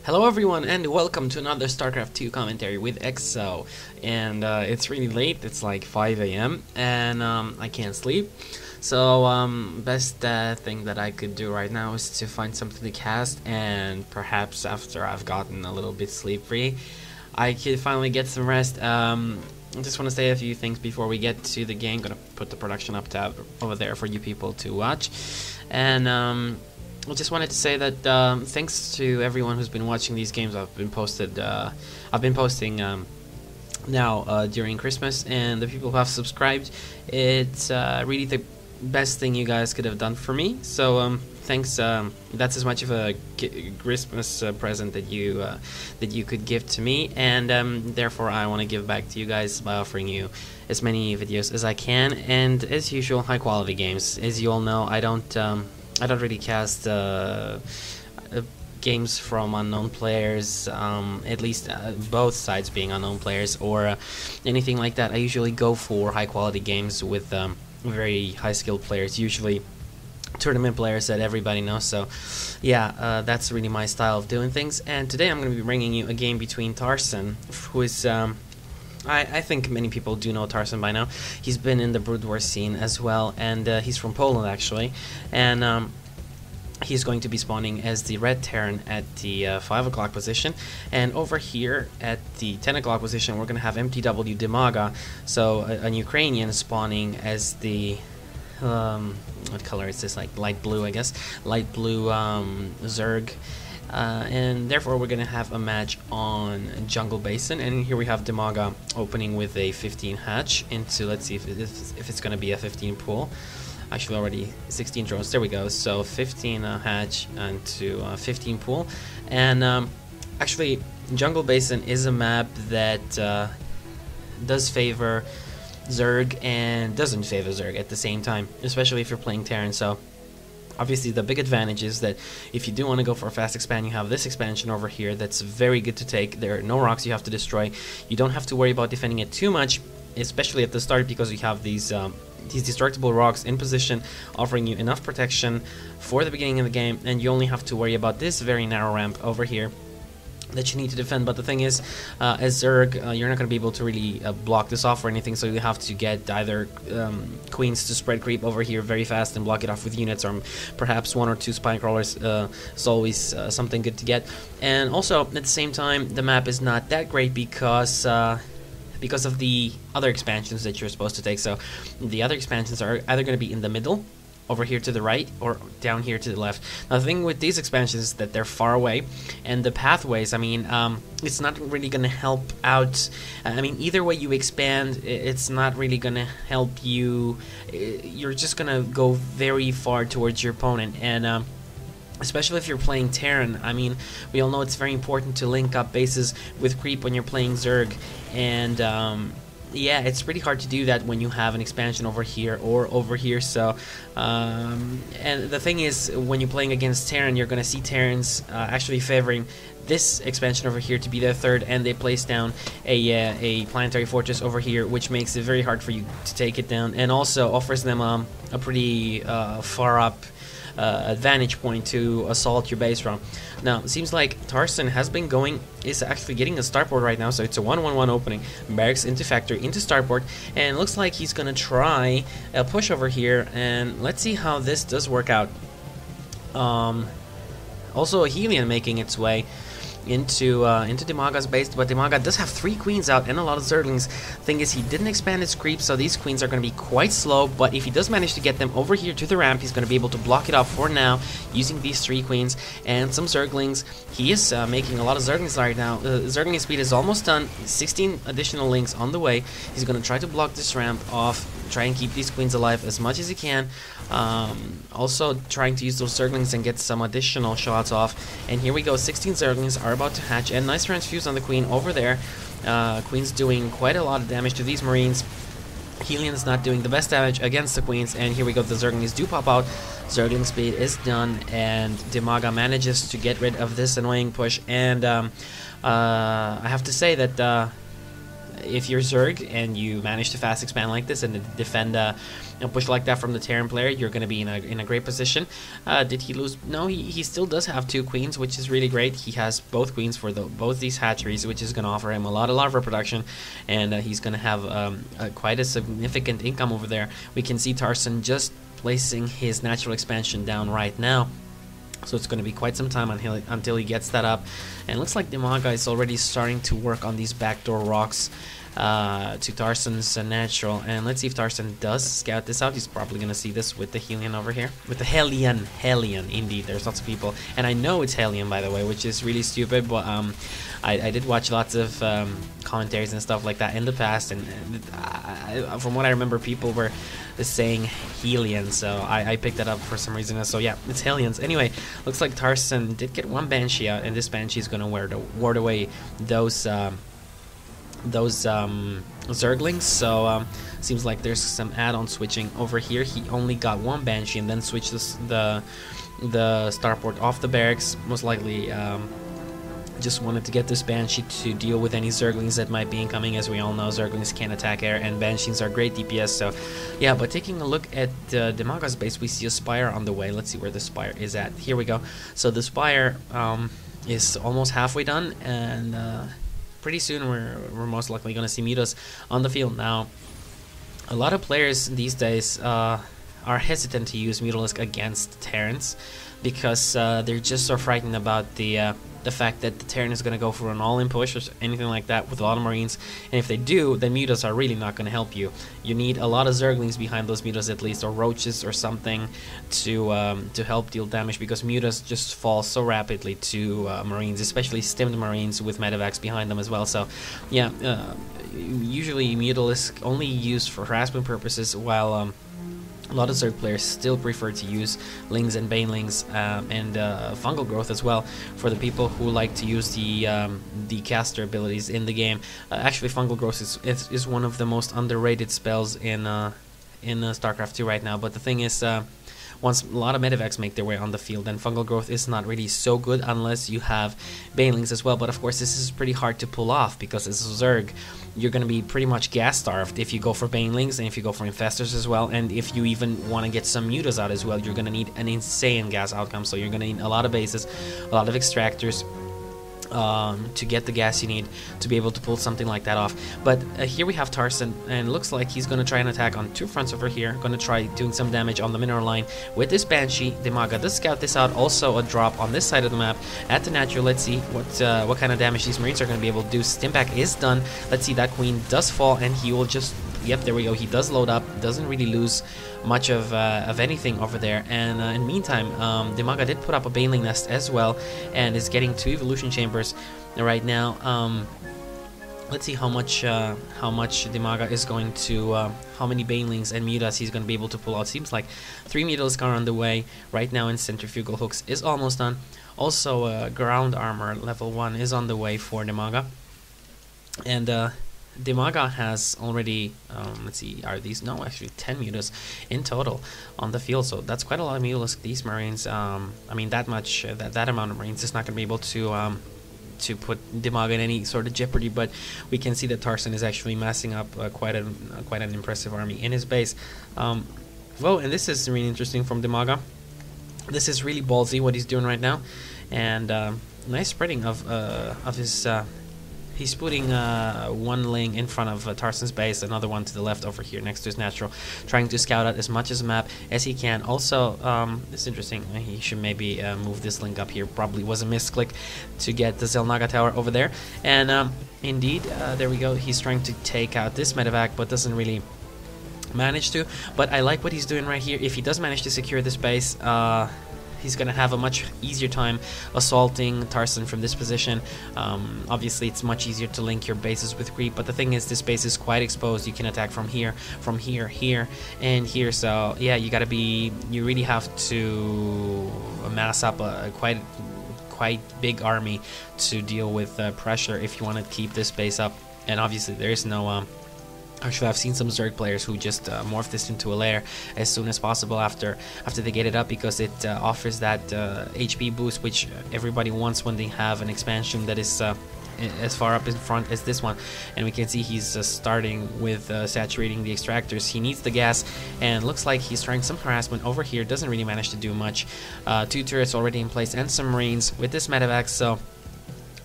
Hello everyone and welcome to another StarCraft 2 commentary with EXO. And it's really late, it's like 5 AM and I can't sleep. So best thing that I could do right now is to find something to cast, and perhaps after I've gotten a little bit sleep free I could finally get some rest. I just want to say a few things before we get to the game. Gonna put the production up tab over there for you people to watch. And I just wanted to say that thanks to everyone who's been watching these games. I've been posting now during Christmas, and the people who have subscribed, it's really the best thing you guys could have done for me. So thanks. That's as much of a Christmas present that you could give to me, and therefore I want to give back to you guys by offering you as many videos as I can, and as usual, high quality games. As you all know, I don't really cast games from unknown players, at least both sides being unknown players or anything like that. I usually go for high quality games with very high skilled players, usually tournament players that everybody knows. So yeah, that's really my style of doing things. And today I'm going to be bringing you a game between Tarson, who is I think many people do know Tarson by now. He's been in the Brood War scene as well, and he's from Poland actually, and he's going to be spawning as the red Terran at the 5 o'clock position, and over here at the 10 o'clock position we're going to have MTW Dimaga, so an Ukrainian spawning as the what color is this, like light blue, I guess, light blue Zerg. And therefore we're going to have a match on Jungle Basin, and here we have Dimaga opening with a 15 hatch into, let's see if it's going to be a 15 pool. Actually already 16 drones, there we go. So 15 hatch into 15 pool. And actually Jungle Basin is a map that does favor Zerg and doesn't favor Zerg at the same time, especially if you're playing Terran. So obviously the big advantage is that if you do want to go for a fast expand, you have this expansion over here that's very good to take. There are no rocks you have to destroy. You don't have to worry about defending it too much, especially at the start, because you have these destructible rocks in position, offering you enough protection for the beginning of the game, and you only have to worry about this very narrow ramp over here that you need to defend. But the thing is, as Zerg, you're not going to be able to really block this off or anything, so you have to get either queens to spread creep over here very fast and block it off with units, or perhaps 1 or 2 spine crawlers is always something good to get. And also, at the same time, the map is not that great because of the other expansions that you're supposed to take. So the other expansions are either going to be in the middle, over here to the right, or down here to the left. Now the thing with these expansions is that they're far away, and the pathways, I mean, it's not really going to help out. I mean, either way you expand, it's not really going to help you. You're just going to go very far towards your opponent, and especially if you're playing Terran. I mean, we all know it's very important to link up bases with creep when you're playing Zerg, and yeah, it's pretty hard to do that when you have an expansion over here or over here. So and the thing is, when you're playing against Terran, you're gonna see Terrans actually favoring this expansion over here to be their third, and they place down a planetary fortress over here, which makes it very hard for you to take it down, and also offers them a pretty far up advantage point to assault your base from. Now it seems like Tarson is actually getting a starport right now, so it's a 1-1-1 opening. Barracks into factory into starport, and it looks like he's gonna try a push over here, and let's see how this does work out. Also a Helion making its way into Dimaga's base, but Dimaga does have 3 queens out and a lot of Zerglings. Thing is, he didn't expand his creep, so these queens are going to be quite slow, but if he does manage to get them over here to the ramp, he's going to be able to block it off for now using these 3 queens and some Zerglings. He is making a lot of Zerglings right now. Zergling speed is almost done, 16 additional links on the way. He's going to try to block this ramp off, try and keep these queens alive as much as he can. Also trying to use those Zerglings and get some additional shots off. And here we go, 16 Zerglings are about to hatch, and nice transfuse on the queen over there. Queen's doing quite a lot of damage to these Marines. Helion is not doing the best damage against the queens, and here we go, the Zerglings do pop out. Zergling speed is done, and Dimaga manages to get rid of this annoying push. And I have to say that if you're Zerg and you manage to fast expand like this and defend a push like that from the Terran player, you're going to be in a great position. Did he lose? No, he still does have 2 queens, which is really great. He has both queens for both these hatcheries, which is going to offer him a lot of larva production, and he's going to have quite a significant income over there. We can see Tarson just placing his natural expansion down right now. So it's going to be quite some time until he gets that up. And it looks like Dimaga is already starting to work on these backdoor rocks to Tarson's natural. And let's see if Tarson does scout this out. He's probably going to see this with the Hellion over here. With the Hellion, indeed. There's lots of people. And I know it's Hellion, by the way, which is really stupid. But I did watch lots of commentaries and stuff like that in the past. And from what I remember, people were saying Hellion, so I picked that up for some reason. So yeah, it's Hellions. Anyway, looks like Tarson did get 1 Banshee out, and this Banshee is going to ward away those Zerglings. So seems like there's some add-on switching over here. He only got 1 Banshee and then switched the starport off the barracks. Most likely just wanted to get this Banshee to deal with any Zerglings that might be incoming. As we all know, Zerglings can attack air, and Banshees are great DPS. So yeah, but taking a look at Dimaga's base, we see a Spire on the way. Let's see where the Spire is at. Here we go. So the Spire is almost halfway done, and pretty soon we're most likely going to see Mutas on the field. Now, a lot of players these days are hesitant to use Mutalisk against Terrans because they're just so frightened about the fact that the Terran is going to go for an all-in push or anything like that with a lot of Marines, and if they do, then Mutas are really not going to help you. You need a lot of Zerglings behind those Mutas at least, or Roaches or something to help deal damage, because Mutas just fall so rapidly to Marines, especially stimmed Marines with Medivacs behind them as well. So yeah, usually Mutalisk only used for harassment purposes, while a lot of Zerg players still prefer to use Lings and Banelings and Fungal Growth as well, for the people who like to use the caster abilities in the game. Actually, Fungal Growth is one of the most underrated spells in StarCraft 2 right now. But the thing is, once a lot of Medivacs make their way on the field, then Fungal Growth is not really so good unless you have Banelings as well. But of course, this is pretty hard to pull off, because as a Zerg, you're going to be pretty much gas-starved if you go for Banelings and if you go for Infestors as well. And if you even want to get some Mutas out as well, you're going to need an insane gas outcome. So you're going to need a lot of bases, a lot of extractors, to get the gas you need to be able to pull something like that off. But here we have Tarson, and looks like he's going to try and attack on 2 fronts over here. Going to try doing some damage on the mineral line with this Banshee. Dimaga does scout this out. Also a drop on this side of the map at the natural. Let's see what kind of damage these Marines are going to be able to do. Stimpack is done. Let's see, that Queen does fall, and he will just... Yep, there we go. He does load up. Doesn't really lose much of anything over there. And in the meantime, Dimaga did put up a Baneling Nest as well, and is getting 2 Evolution Chambers right now. Let's see how much Dimaga is going to, how many Banelings and Mutas he's going to be able to pull out. Seems like 3 Mutalisk are on the way right now, and Centrifugal Hooks is almost done. Also, Ground Armor level 1 is on the way for Dimaga. And Dimaga has already, let's see, are these, no, actually 10 Mutas in total on the field, so that's quite a lot of Mutalisk. These Marines, I mean, that much, that amount of Marines is not going to be able to put Dimaga in any sort of jeopardy. But we can see that Tarson is actually massing up quite an impressive army in his base. Well, and this is really interesting from Dimaga. This is really ballsy what he's doing right now, and nice spreading of his. He's putting 1 Ling in front of Tarson's base, another one to the left over here next to his natural, trying to scout out as much as the map as he can. Also, it's interesting, he should maybe move this Link up here. Probably was a misclick to get the Zelnaga Tower over there. And indeed, there we go, he's trying to take out this Medivac, but doesn't really manage to. But I like what he's doing right here. If he does manage to secure this base, he's going to have a much easier time assaulting Tarson from this position. Obviously, it's much easier to link your bases with creep, but the thing is, this base is quite exposed. You can attack from here, here, and here. So yeah, you really have to amass up a quite big army to deal with pressure if you want to keep this base up. And obviously, there is no actually, I've seen some Zerg players who just morph this into a lair as soon as possible after they get it up, because it offers that HP boost which everybody wants when they have an expansion that is as far up in front as this one, and we can see he's starting with saturating the extractors. He needs the gas, and looks like he's trying some harassment over here. Doesn't really manage to do much. 2 turrets already in place and some marines with this medevac, so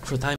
for time